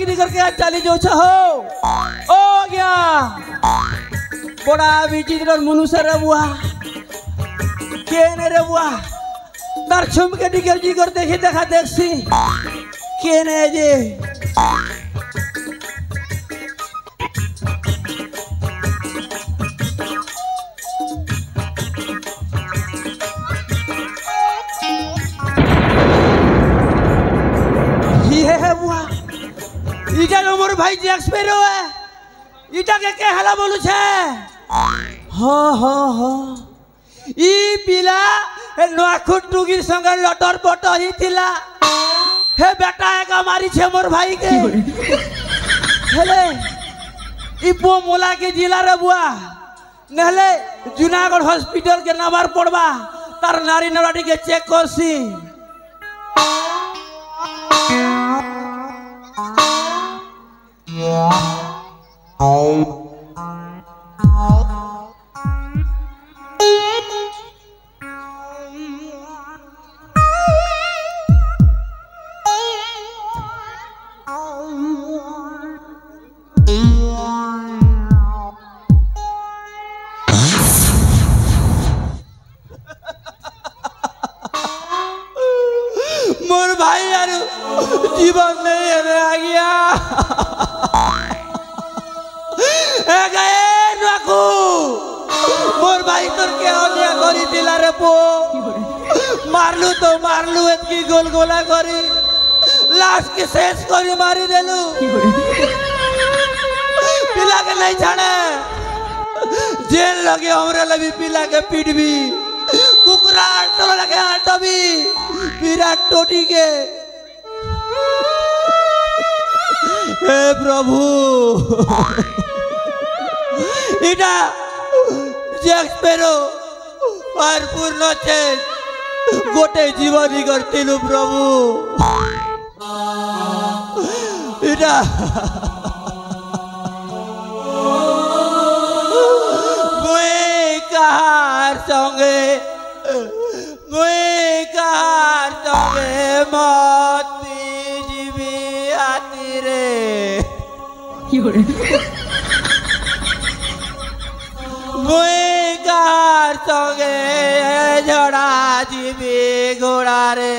चाकरी करके आज चाली जो हो ओ गया बड़ा विचित्र मनुष्य रे बुआ केने रे बुआ तार छुम के डिगर जी कर देखी देखा देखसी केने जे ये है बुआ इटा मोर भाई जैक्स पेरो है इटा के हला बोलू छे हो ई पिला नखुट टुगिर संग लटर पटर ही थिला हे बेटा एका मारी छे मोर भाई के हेले ई पो मोला के जिला रे बुआ नहले जूनागढ़ हॉस्पिटल के नंबर पड़बा तार नारी नराटी के चेक करसी मोर भाई यार जीवन नहीं है आ गया गए रखू मोर भाई तोर के अन्याय करी दिला रे पो मारलू एतकी गोल गोला करी लास्ट के शेष करी मारी देलू पिला के नहीं छाड़े जेल लगे हमरे लगी पिला के पीट भी कुकरा तो लगे आटा भी विराट टोटी के हे प्रभु इटा जैक्स पेरो और पूर्ण चेंज गोटे जीवनी करतिलु प्रभु इटा मुई कहार संगे मत जीवी आती रे मुई कहार संगे झड़ा जीवी घोड़ा रे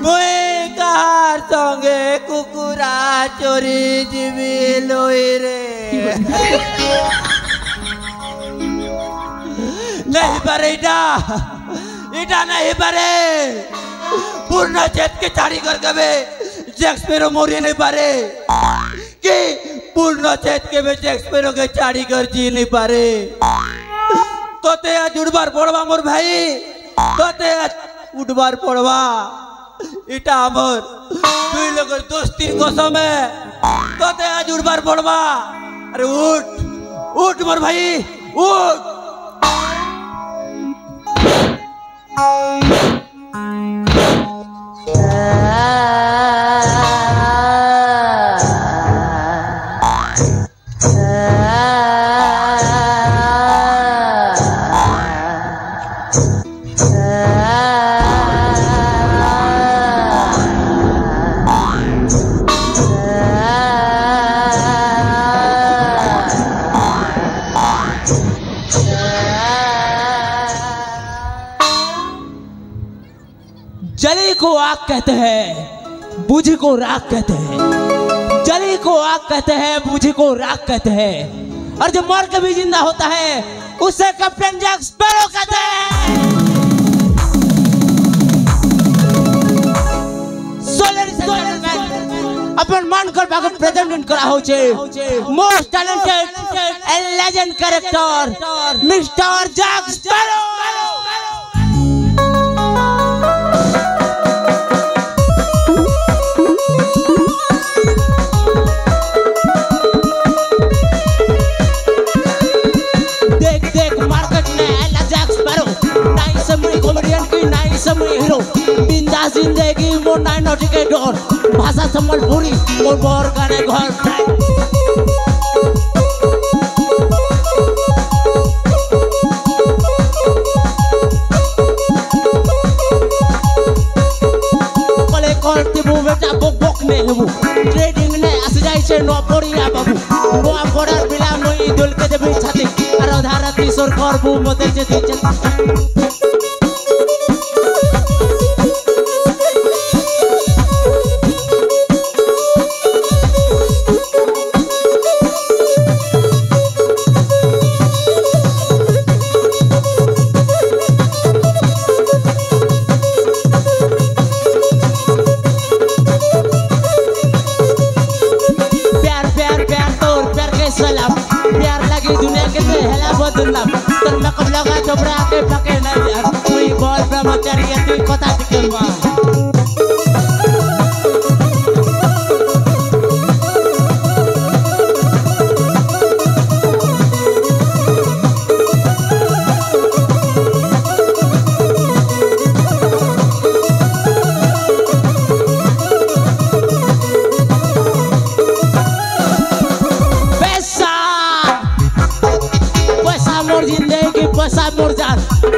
मुई कहार संगे कुकुरा चोरी जीवी लोई रे नहीं पारे इटा नहीं पारे पूर्ण चेत के चाड़ी कर गए जैक्स पेरो मोरी नहीं पारे कि पूर्ण चेत के में जैक्स पेरो के चाड़ी कर जी नहीं पारे तो ते आज उड़बार पड़वा मोर भाई तो ते आज उड़बार पड़वा इटा हमर दुई लोग दोस्ती कसम है तो ते आज उड़बार पड़वा अरे उठ मोर भाई उठ जली को आग कहते हैं बुझ को राख कहते हैं जली को आग कहते हैं बुझ को राख कहते हैं और जो मर के भी जिंदा होता है उसे कैप्टन जैक स्पैरो कहते हैं अपन मान कर बागत प्रेजेंट करा हो छे most talented and legend character mister Jack Sparrow hero बिंदास जिंदगी मोर नाई नटी के डर भाषा संबलपुरी मोर बर गाने घर मु बेटा बक ने हेबु ट्रेडिंग ने आस जाय छे न पड़िया बाबू नो पड़ार बिला मई दुल के देबी छाती आर धारा किशोर करबू मते जे दे चोपड़ा के पके नहीं यार कोई बॉल ब्रह्मचारी है तू कथा दिखलवा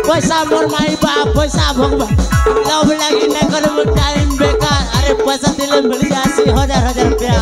पैसा मोर माई बाप पैसा भगवान लव लगी न करे टाइम बेकार अरे पैसा दिले मिल जासी हजार रुपया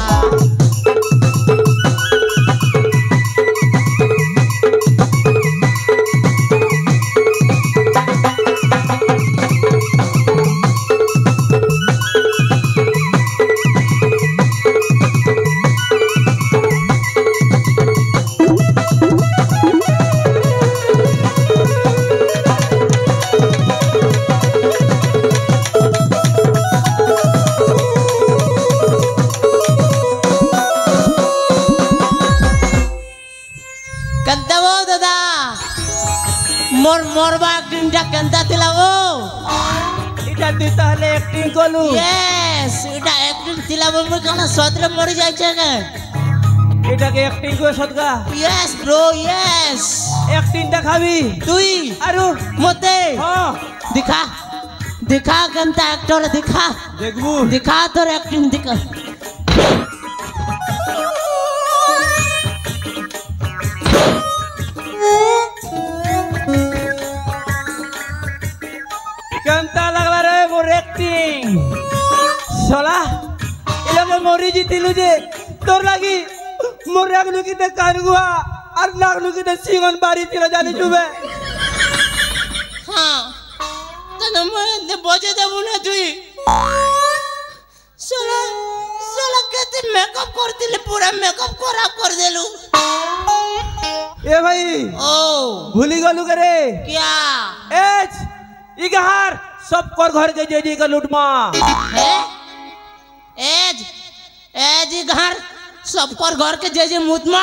मोरबा एक्टिंग केंता थिला वो इटा तू ताले एक्टिंग कोलू यस इटा एक्टिंग थिला वो म कोन सदरे मरि जाय छै के इटा के एक्टिंग को सदका यस ब्रो यस एक्टिंग देखाबी तुई आरो मते हां दिखा दिखा केंता एक्टर दिखा देखबू दिखा तोर एक्टिंग दिखा केंता लगला रे मोर एक्टिंग सोला इलगे मोरी जीतिलु जे तोर लागि मोर रागलु की ते कानगुआ और लागलु की ते सिंगन बारी तिला जाने जुबे हां तने मैं बजे देबु ना तुई सोला सोला केते मेकअप करतिले पूरा मेकअप खराब कर देलु ए भाई ओ भूली गलु करे क्या एच इगहार सब कर घर के जेजी का लूटमा है एज एज इगहार सब कर घर के जेजी मुतमा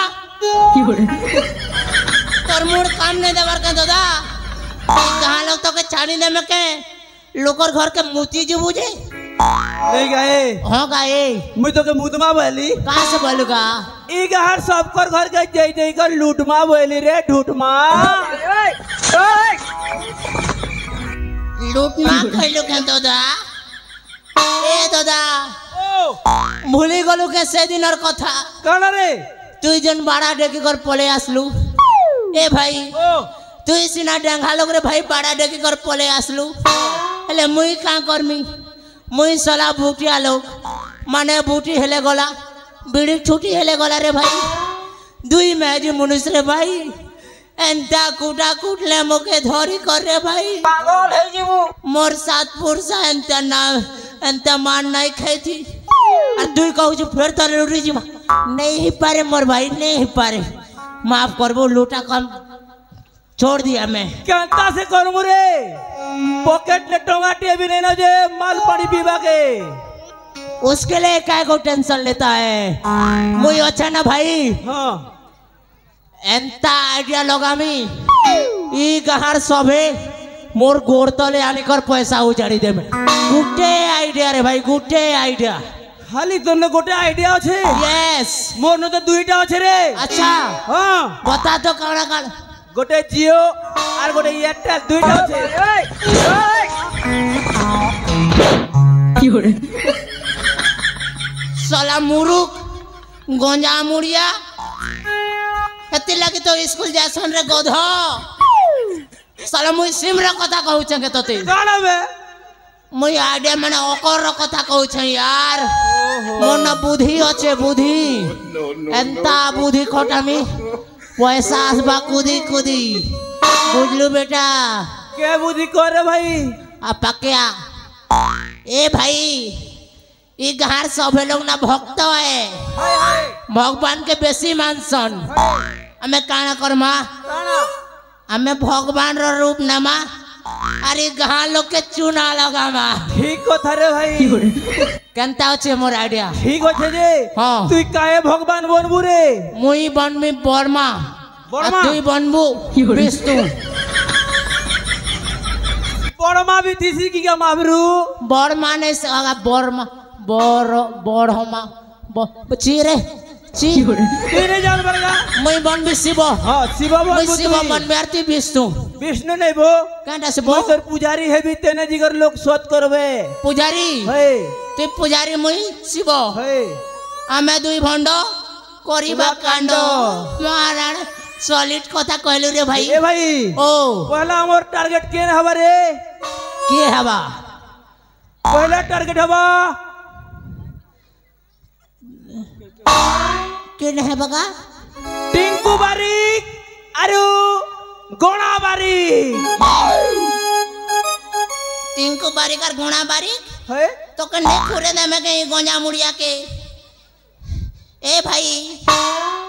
तोर मूड काम नहीं देवर के दादा कहां लोग तो के छाड़ी दे में के लोकर घर के मुती जी बुझे नहीं गए हां गए मुई तो के मुतमा बोली कहां से बोलूगा इगहार सब कर घर के जेजी का लूटमा बोली रे ढूटमा ओए लूटमा खइलो के दादा ए दादा ओ भूली गलु के से दिनर कथा कोन रे तू जन बाड़ा डेकी कर पले आसलू ए भाई ओ तू सिना डांगा लोग रे भाई बाड़ा डेकी कर पले आसलू हेले मुई का करमी मुई सला भूटिया लोग माने भूटी हेले गला बीड़ी छुटी हेले गला रे भाई दुई मैज मुनिस रे भाई एंता कुटा कुटले मोके धरी कर रे भाई पागल है जीवो मोर सात पुरसा एंता ना एंता मान नहीं खाई थी और दुई कहू जो फिर तो लूटी जीवा नहीं ही पारे मोर भाई नहीं ही पारे माफ करबो लूटा कम छोड़ दिया मैं केंता से करमु रे पॉकेट ने टमाटे भी नहीं ना जे माल पानी पीवा के उसके लिए काय को टेंशन लेता है मुई अच्छा ना भाई हां एंता आइडिया लगामी ई गहार सबे मोर गोड़ तले आनी कर पैसा उजाड़ी दे में गुटे आइडिया रे भाई गुटे आइडिया खाली तोने गोटे आइडिया আছে यस मोर न तो दुईटा আছে रे अच्छा हां बता तो काना काना गोटे जियो और गोटे एयरटेल दुईटा আছে की होरे साला मुरुक गंजा मुड़िया कति लगी तो स्कूल जासन रे गधा साला मुई सिम रे कथा कहू छे के तते काना बे मुई आइडिया माने ओकर कथा कहू छ यार मन बुद्धि अच्छे बुद्धि एंता बुद्धि खटामी पैसा आसबा कुदी कुदी बुझलू बेटा के बुद्धि करे भाई आपा क्या ए भाई ये घर सभे लोग ना भक्त है भगवान के बेसी मानसन हमें काना करमा हमें भगवान रो रूप नमा अरे गाँ लोग के चूना लगामा ठीक कथा रे भाई केनता होचे मोर आइडिया ठीक होचे जे हां तू काहे भगवान बनबू रे मुई बनमी बर्मा बर्मा तू बनबू विष्णु बर्मा भी तीसी की का माबरू बर्मा ने सगा बर्मा बड़मा चीरे तेरे जान बरगा मुई बनबी शिव हां शिव मुई शिव बन मेरती विष्णु विष्णु नहीं बो कांटा से बो सर पुजारी है भी तेने जिगर लोग सोत करबे पुजारी हे तू पुजारी मुई शिव हे आमे दुई भंड करिबा कांड महाराण सॉलिड कथा कहलु रे भाई ए भाई ओ पहला हमर टारगेट केन हबा रे के हवा पहला टारगेट हबा के नहीं बगा टिंकू बारीक अरु गोणा बारीक टिंकू बारीक और गोणा बारीक है तो कन्ने खुरे दे में कहीं गोंजा मुड़िया के ए भाई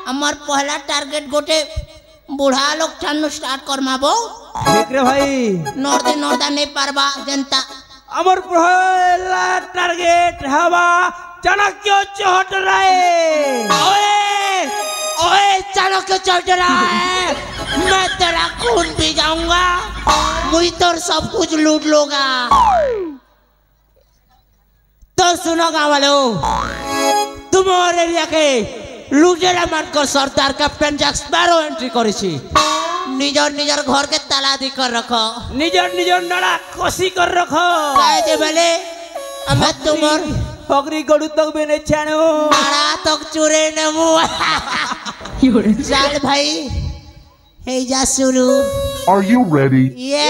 हमार पहला टारगेट गोटे बुढ़ा लोग ठानु स्टार्ट कर माबो ठीक रे भाई नोरदा नहीं पारबा जनता हमर पहला टारगेट हवा चाणक्य चौट राय ओए ओए चाणक्य चढ़ रहा है मैं तेरा खून पी जाऊंगा मुझे तो सब कुछ लूट लूंगा तो सुनो गाँव वालों तुम्हारे एरिया के लुटेरा मानकर सरदार कैप्टन जैक स्पैरो एंट्री करी छी निजर निजर घर के ताला दी कर रखो निजर निजर नड़ा कोसी कर रखो काहे दे भले हमें तुमर पगड़ी गड़ू तक बेने छानो मारा तक चुरे नमु चल भाई हे जा शुरू Are you ready? ये